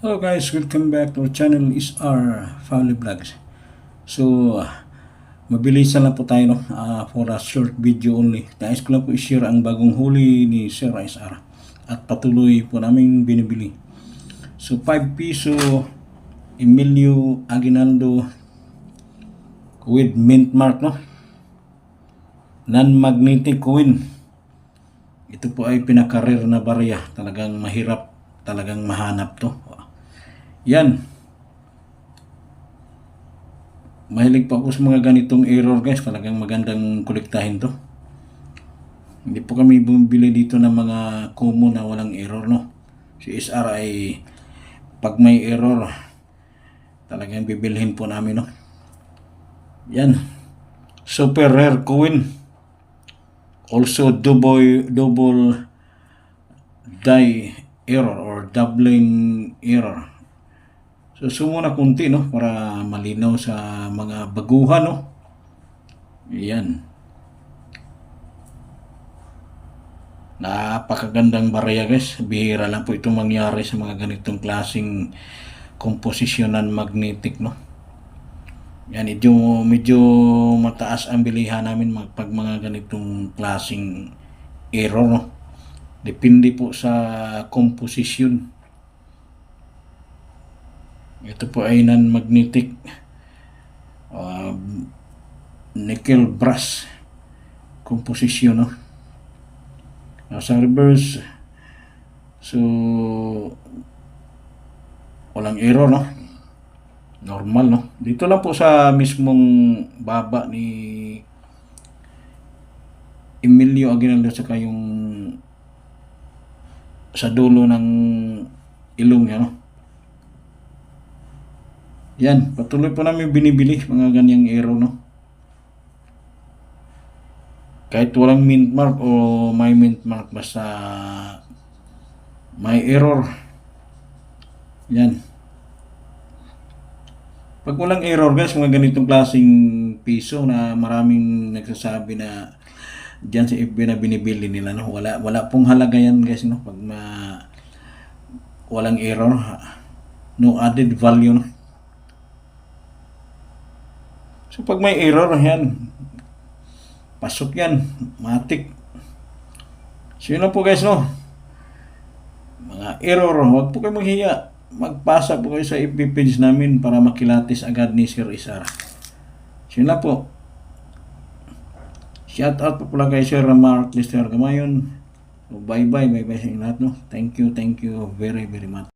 Hello guys, welcome back to our channel is our Family Vlogs. So, mabilisan lang po tayo for a short video only. Nais ko lang po i-share ang bagong huli ni Sir SR at patuloy po namin binibili. So, 5 piso Emilio Aguinaldo with mint mark, non-magnetic coin. Ito po ay pinaka-rare na barya. Talagang mahirap talagang mahanap to. Yan. Mahilig pa ako sa mga ganitong error guys. Talagang magandang kolektahin to. Hindi po kami bumibili dito ng mga common na walang error, Si SR ay pag may error talagang bibilhin po namin, Yan. Super rare coin. Also double die error or doubling error. So sumuna kunti para malinaw sa mga baguhan, Yan. Napakagandang barya guys. Bihira lang po itong mangyari sa mga ganitong klaseng komposisyonan magnetic, Yan, medyo mataas ang bilihan namin pag mga ganitong klaseng error, Depende po sa komposisyon. Ito po ay non-magnetic nickel brass komposisyon, Sa reverse, so walang error, normal, Dito lang po sa mismong baba ni Emilio Aguinaldo saka yung sa dulo ng ilong niya, Yan, patuloy po namin binibili mga ganyang error, Kahit walang mint mark o may mint mark, basta may error. Yan. Pag walang error guys, mga ganitong klaseng piso na maraming nagsasabi na diyan sa FB na binibili nila, Wala pong halaga yan guys, Pag walang error, no added value, So pag may error, yan, pasok yan, matik. So yun lang po guys, Mga error, huwag po kayo maghiya. Magpasa po kayo sa FB page namin para makilatis agad ni Sir SR. So yun lang po. Shout out po pala kay Sir Mark Lister Gamayon. So bye bye sa inyo lahat, Thank you very much.